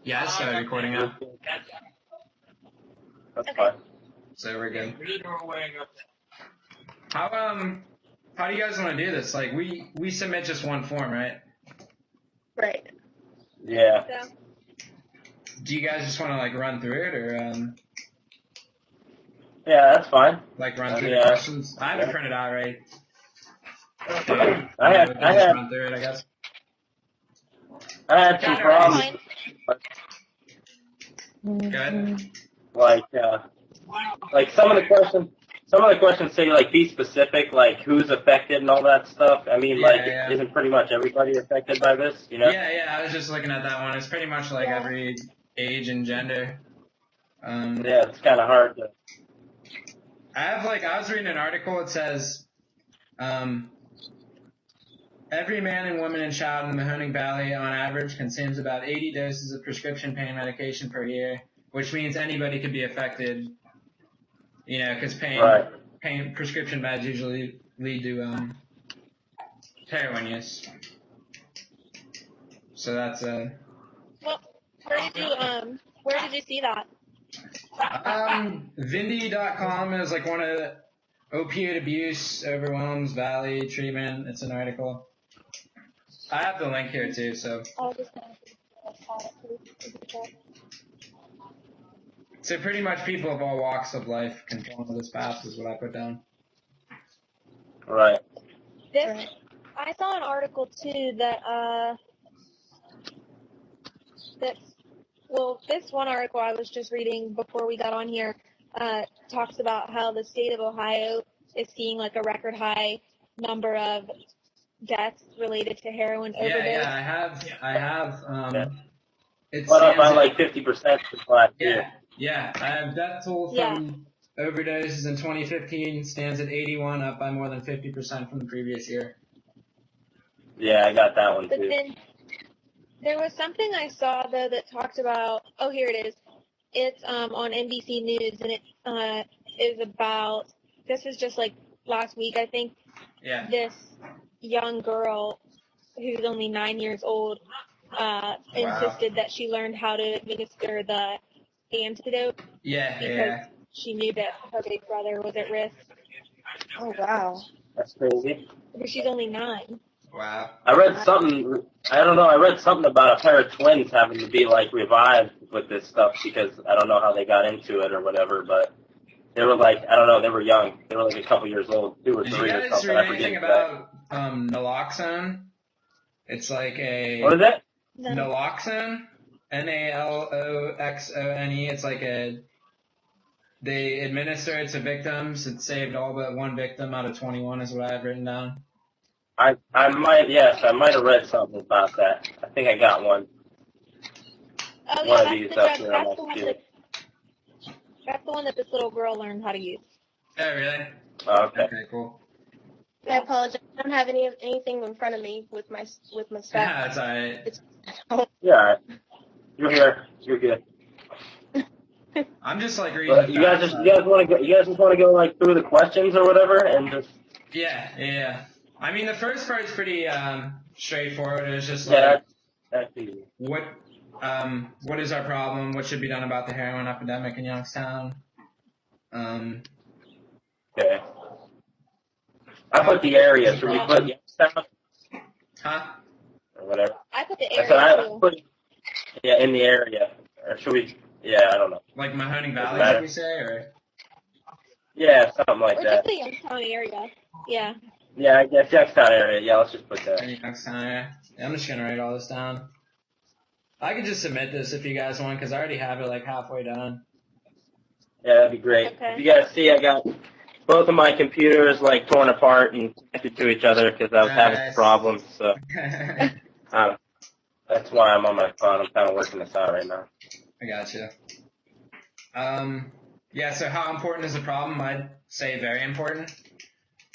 Yeah, I started recording now. That's Okay. fine. So we're good. How do you guys want to do this? Like, we submit just one form, right? Right. Yeah. So, Do you guys just want to, like, run through it, or, Yeah, that's fine. like, run through Yeah. the questions? I have it printed out, right? I We can just run through it, I guess. had some yeah, problems. that's Good. Like some of the questions say like be specific, like who's affected and all that stuff. I mean, Yeah. isn't pretty much everybody affected by this? You know? Yeah, I was just looking at that one. It's pretty much like every age and gender. Yeah, it's kind of hard to. I was reading an article. It says, every man and woman and child in the Mahoning Valley, on average, consumes about 80 doses of prescription pain medication per year, which means anybody could be affected. You know, because prescription meds usually lead to heroin use. So that's well, where did you see that? Vindy.com is like one of the opioid abuse overwhelms Valley treatment. It's an article. I have the link here too, so. So pretty much people of all walks of life can fall into this path is what I put down. Right. I saw an article too that this one article I was just reading before we got on here talks about how the state of Ohio is seeing like a record high number of deaths related to heroin overdose. Yeah, I have. It Went up by stands like 50% last year. Yeah, I have death toll from overdoses in 2015 stands at 81, up by more than 50% from the previous year. Yeah, I got that one But too. then there was something I saw though that talked about. Oh, here it is. It's on NBC News, and it is about. This is just like last week, I think. Yeah. This young girl who's only 9 years old insisted that she learned how to administer the antidote. Because she knew that her big brother was at risk. Oh, wow. That's crazy. But she's only 9. Wow. I read something. I don't know. I read something about a pair of twins having to be like revived with this stuff because I don't know how they got into it or whatever, but they were like, I don't know, they were young. They were like a couple years old, 2 or 3 or something. Did you guys read anything about naloxone? It's like a... What is that? Naloxone? Naloxone. It's like they administer it to victims. It saved all but 1 victim out of 21 is what I have written down. I might have read something about that. I think I got one. Oh, One yeah, of these up there on my computer. That's the one that this little girl learned how to use. Oh, really? Oh, okay. Okay, cool. I apologize. I don't have anything in front of me with my stuff. Yeah, that's alright. Yeah, you're here. You're good. I'm just like reading. You guys just want to go like through the questions or whatever, and just. Yeah. I mean, the first part's pretty straightforward. It's just like, that's easy. What is our problem? What should be done about the heroin epidemic in Youngstown? Okay. I put the area. Should we put Youngstown? Huh? Or whatever. I put the area too. In the area. Or should we? Yeah, I don't know. Like Mahoning Valley, should we say, or? Yeah, something like or that. Or just the Youngstown area. Yeah. Yeah, I guess Youngstown area. Yeah, let's just put that. Youngstown area. Yeah, I'm just gonna write all this down. I could just submit this if you guys want, because I already have it like halfway done. Yeah, that'd be great. Okay. If you guys see, I got both of my computers like torn apart and connected to each other because I was having problems. So that's why I'm on my phone. I'm kind of working this out right now. I gotcha. Yeah. So how important is the problem? I'd say very important.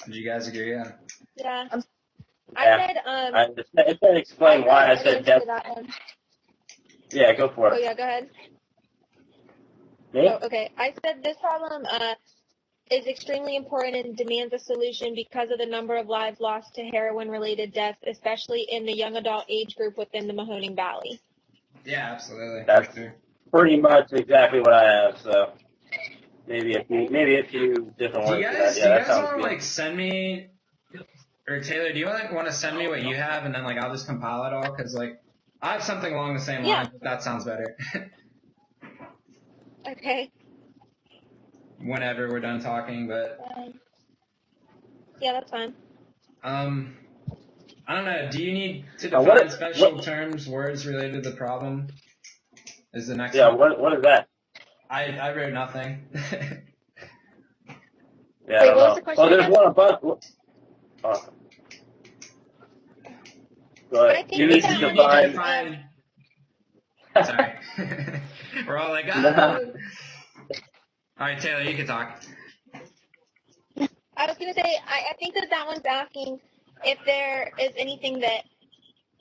Did you guys agree? Yeah. Yeah. I said explain why I said that. Yeah, go for it. Oh yeah, go ahead. Me? Oh, okay. I said this problem is extremely important and demands a solution because of the number of lives lost to heroin-related deaths, especially in the young adult age group within the Mahoning Valley. Yeah, absolutely. That's For sure. pretty much exactly what I have. So maybe a few different Do you words for that. guys Yeah, that want sounds to good. like send me, or Taylor, do you want to send me what you have and then like I'll just compile it all? Cause like I have something along the same Yeah. lines. But that sounds better. Okay. Whenever we're done talking, but Yeah, that's fine. I don't know. Do you need to What define is- special what- terms, words related to the problem? Is the next Yeah, one? what is that? I wrote nothing. Yeah, I Wait, don't what was know. the question Oh, there's again? one above. Oh. Go I ahead. think You that need Do to that you one need to is define. define? Sorry. We're all like, ah. All right, Taylor, you can talk. I was gonna say I think that one's asking if there is anything that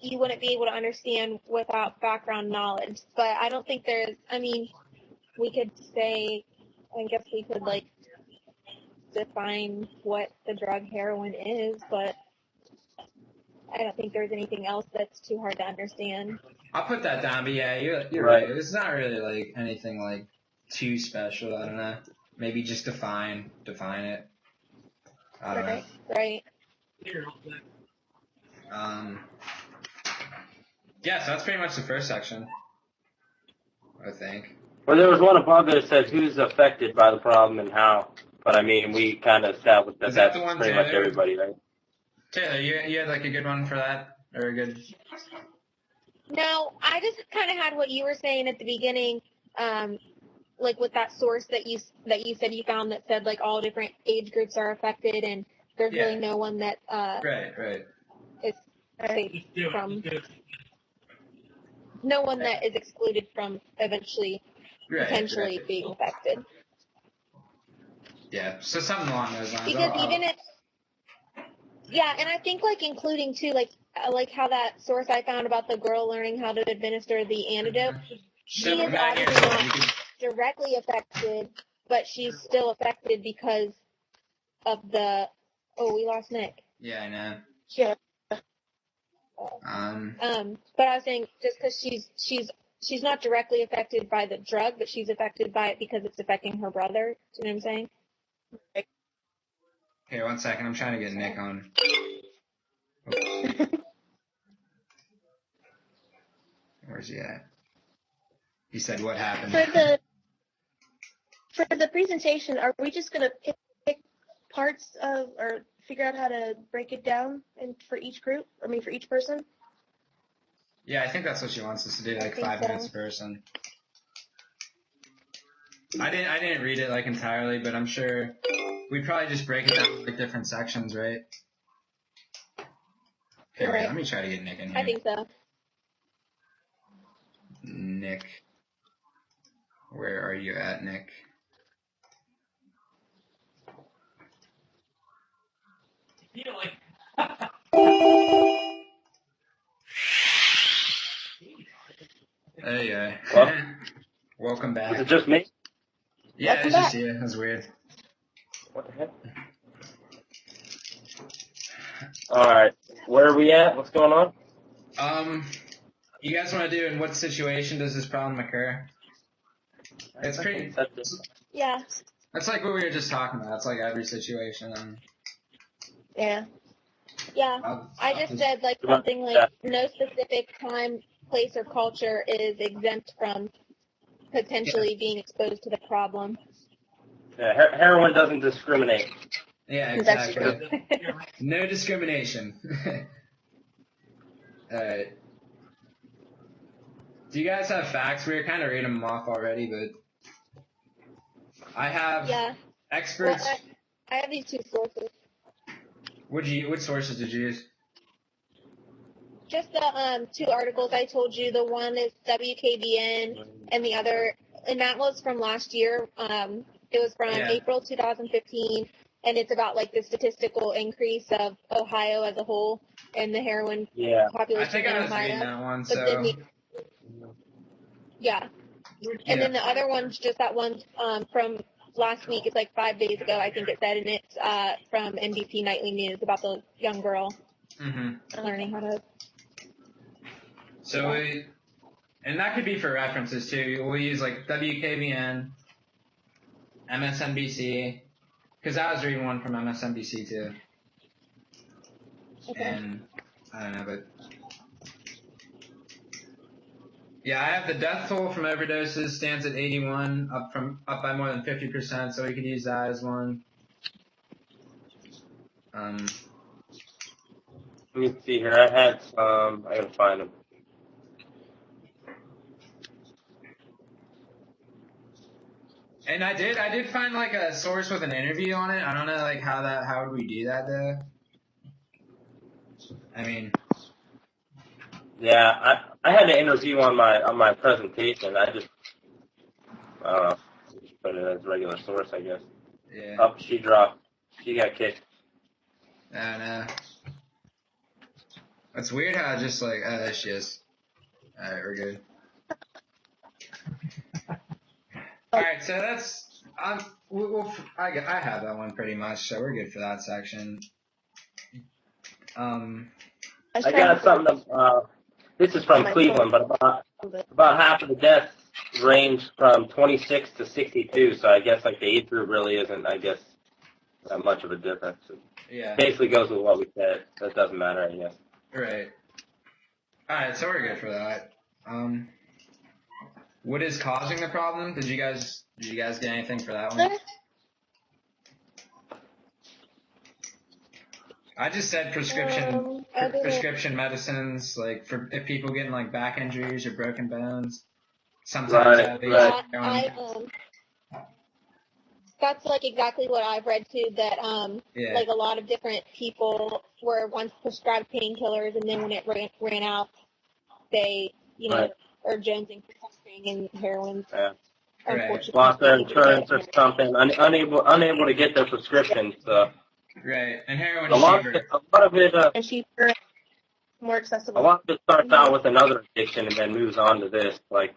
you wouldn't be able to understand without background knowledge. But I don't think there's. I mean, we could say. I guess we could like define what the drug heroin is, but I don't think there's anything else that's too hard to understand. I'll put that down, but yeah, you're Right. right. It's not really like anything like too special. I don't know. Maybe just define it. I don't know. Right. Yeah, so that's pretty much the first section, I think. Well, there was one above that says who's affected by the problem and how. But I mean, we kind of established that Is that that's the one, pretty much Taylor? everybody, right? Taylor, you had like a good one for that, or a good. No, I just kind of had what you were saying at the beginning, like with that source that you said you found that said like all different age groups are affected, and there's Yeah. really no one that Right. is safe from no one that is excluded from eventually potentially Right. being affected. Yeah, so something along those lines. Because even if and I think like including too like how that source I found about the girl learning how to administer the antidote, she is 9 years obviously old. You not could, directly affected, but she's still affected because of the. Oh, we lost Nick. yeah, I know. Yeah. But I was saying just because she's not directly affected by the drug, but she's affected by it because it's affecting her brother. Do you know what I'm saying? Okay, 1 second. I'm trying to get Nick on. Where's he at? He said what happened. For the presentation, are we just gonna pick parts of or figure out how to break it down and for each group? I mean, for each person. Yeah, I think that's what she wants us to do, like 5 minutes a person. I didn't read it like entirely, but I'm sure we'd probably just break it down like different sections, right? Okay, wait, let me try to get Nick in here. I think so. Nick. Where are you at, Nick? There you go. Well, Welcome back. is it just me? Yeah, Welcome it's just back. you. That's weird. What the heck? All right, where are we at? What's going on? You guys want to do in what situation does this problem occur? It's pretty. Yeah. That's like what we were just talking about. It's like every situation. Yeah. Yeah. I just said like something like no specific time, place, or culture is exempt from potentially being exposed to the problem. Yeah, heroin doesn't discriminate. Yeah, That's exactly. No discrimination. Alright. Do you guys have facts? We were kind of reading them off already, but I have experts. Well, I have these two sources. Which sources did you use? Just the 2 articles I told you. The one is WKBN, and the other, and that was from last year. It was from April 2015, and it's about like the statistical increase of Ohio as a whole and the heroin population I think in I was Ohio. reading that one. But So then and then the other one's just that one from last week. It's like 5 days ago, I think it said, and it's from NBC Nightly News about the young girl learning how to. So And that could be for references too. We'll use like WKBN, MSNBC, because I was reading one from MSNBC too. Okay. And I don't know, but yeah, I have the death toll from overdoses stands at 81, up by more than 50%. So we could use that as one. Let me see here. I had some. I gotta find them. And I did find like a source with an interview on it. I don't know like how would we do that though? I mean, Yeah, I had an interview on my presentation. I don't know. Just put it as regular source, I guess. yeah. Oh, she dropped. She got kicked. I don't know. It's weird how just like, oh, there she is. Alright, we're good. Alright, so that's, I have that one pretty much, so we're good for that section. I got something. This is from Cleveland, but about half of the deaths range from 26 to 62. So I guess like the age group really isn't, I guess, that much of a difference. Yeah. Basically goes with what we said. That doesn't matter, I guess. Right. Alright, so we're good for that. What is causing the problem? Did you guys get anything for that one? I just said prescription medicines, like for if people getting like back injuries or broken bones. Sometimes that's like exactly what I've read too. That like a lot of different people were once prescribed painkillers, and then when it ran out, they are jonesing for something, and heroin. Yeah. Unfortunately, lost their insurance or something, unable to get their prescriptions. Right, and heroin a lot of it, and cheaper, more accessible. A lot of it starts out with another addiction and then moves on to this, like.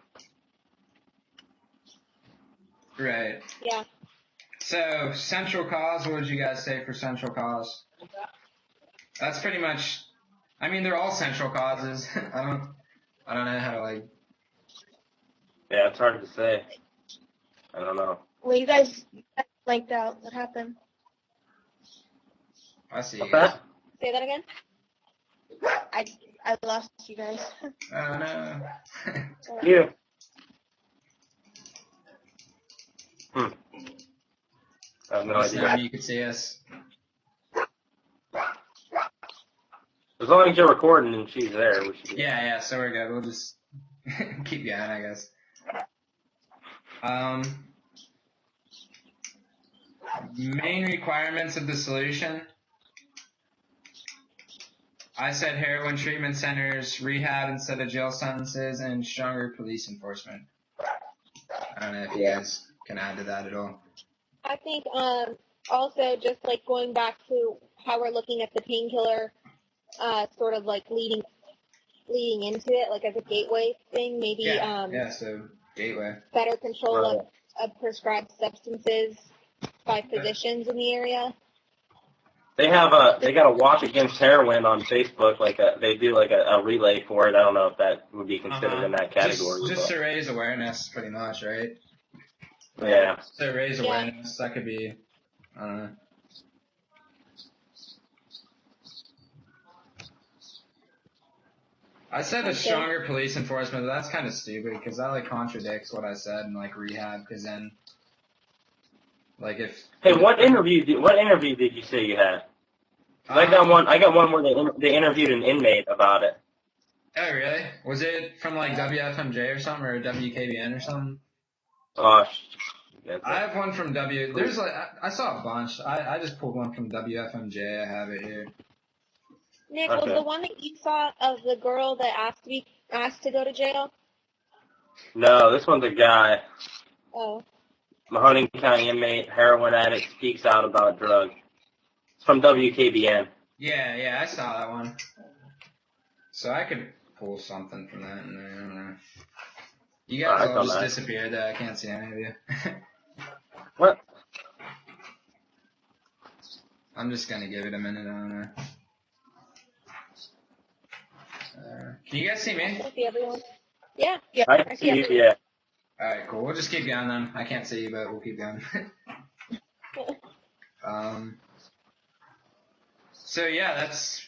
Right. Yeah. So central cause, what would you guys say for central cause? That's pretty much. I mean, they're all central causes. I don't know how to like. Yeah, it's hard to say. I don't know. Well, you guys blanked out. What happened? I see. What's that? Say that again. I lost you guys. Oh no. You. I have no idea. You could see us. As long as you're recording and she's there, we should. Yeah. So we're good. We'll just keep going, I guess. Main requirements of the solution. I said heroin treatment centers, rehab instead of jail sentences, and stronger police enforcement. I don't know if you guys can add to that at all. I think also just like going back to how we're looking at the painkiller, sort of like leading into it, like as a gateway thing, maybe. So gateway. Better control of prescribed substances by physicians in the area. They got a Walk Against Heroin on Facebook. They do like a relay for it. I don't know if that would be considered in that category. Just to raise awareness, pretty much, right? Yeah. To raise awareness, that could be. I don't know. I said a stronger police enforcement, but that's kind of stupid because that like contradicts what I said in like rehab. Because then, like if. Hey, what interview did you say you had? I got one where they interviewed an inmate about it. Oh really? Was it from like WFMJ or something or WKBN or something? I have one from There's like I saw a bunch. I just pulled one from WFMJ. I have it here. Nick, was the one that you saw of the girl that asked to go to jail? No, this one's a guy. Oh. Mahoning County inmate, heroin addict, speaks out about drugs. It's from WKBN. Yeah, I saw that one. So I could pull something from that in there. I don't know. You guys all just disappeared though. I can't see any of you. What? I'm just gonna give it a minute. I don't know. Can you guys see me? I see everyone. Yeah. Yeah. I see you, yeah. Alright, cool. We'll just keep going then. I can't see you, but we'll keep going. So yeah, that's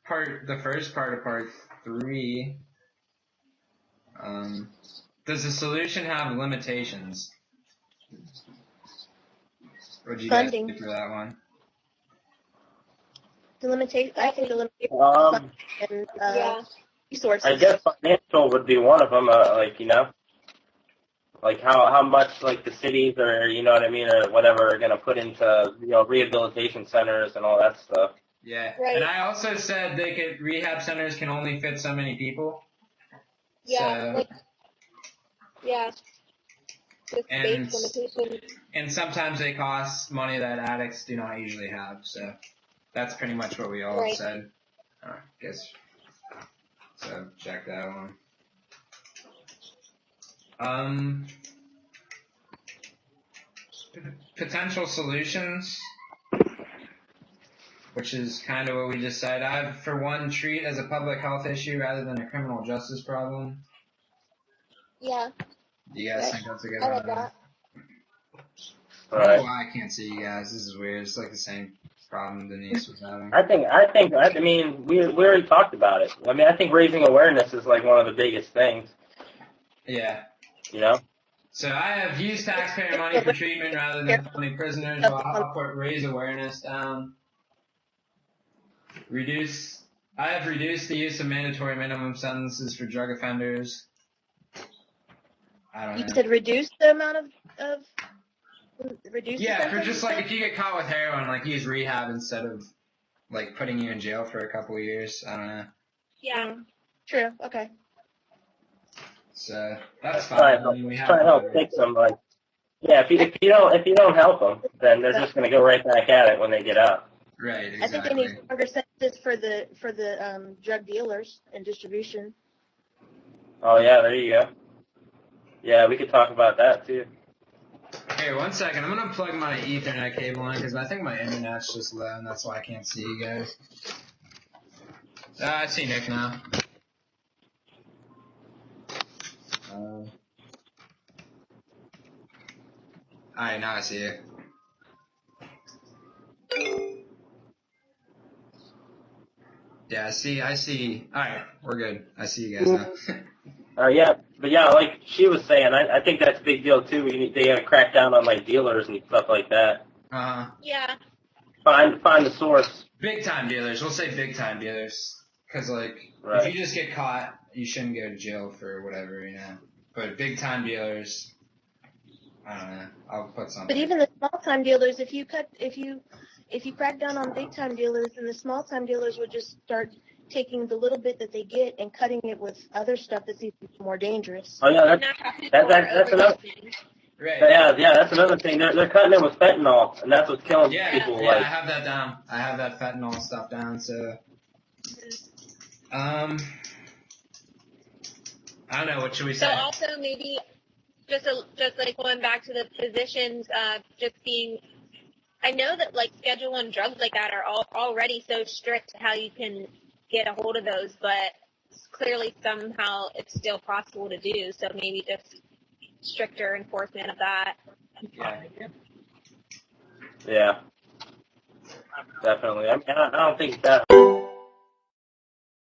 the first part of part 3. Does the solution have limitations? What did you guys Funding. do for that one? The limitation. I think the limitation Um, and Yeah. resources. I guess financial would be one of them, like, you know, like how much, like, the cities or, you know what I mean, or whatever are going to put into, you know, rehabilitation centers and all that stuff. Yeah. Right. And I also said rehab centers can only fit so many people. Yeah. So, Yeah. Just and, space limitations. and sometimes they cost money that addicts do not usually have. So that's pretty much what we all Right. said. Guess. So check that one. Potential solutions, which is kind of what we just said. I, for one, treat as a public health issue rather than a criminal justice problem. Yeah. Do you guys think that's a good I one? like that. I don't know Right. why I can't see you guys. This is weird. It's like the same problem Denise was having. I mean, we already talked about it. I mean, I think raising awareness is like one of the biggest things, Yeah. you know? So I have used taxpayer money for treatment rather than funding prisoners. Well, I'll put raise awareness down. I have reduced the use of mandatory minimum sentences for drug offenders. I don't know. You said reduce the amount of reduce. Yeah, the for just sentence? like if you get caught with heroin, like use rehab instead of like putting you in jail for a couple of years. I don't know. Yeah. True. Okay. So that's Try fine. and I mean, we have try and help progress. fix them, like, yeah, if you don't help them, then they're just going to go right back at it when they get out. Right, I think they need exactly. stronger sentences for the drug dealers and distribution. Oh, yeah, there you go. Yeah, we could talk about that, too. Here, 1 second. I'm gonna plug my Ethernet cable in because I think my internet's just low and that's why I can't see you guys. I see Nick now. Alright, now I see you. Yeah, I see. Alright, we're good. I see you guys now. Yeah, but yeah, like she was saying, I think that's a big deal, too. They got to crack down on, like, dealers and stuff like that. Yeah. Find the source. Big time dealers. We'll say big time dealers. Because, like, Right. if you just get caught, you shouldn't go to jail for whatever, you know. But big time dealers, I don't know. I'll put something. But even the small time dealers, if you crack down on big time dealers, then the small time dealers would just start taking the little bit that they get and cutting it with other stuff that's even more dangerous. Oh, yeah, that's another. Right. Yeah, that's another thing. They're cutting it with fentanyl, and that's what's killing people. Yeah, I Like, have that down. I have that fentanyl stuff down, so. I don't know, what should we say? So also maybe just like going back to the physicians, just being, I know that like Schedule 1 drugs like that are already so strict how you can get a hold of those, but clearly somehow it's still possible to do. So maybe just stricter enforcement of that. yeah, definitely. I mean, I don't think that.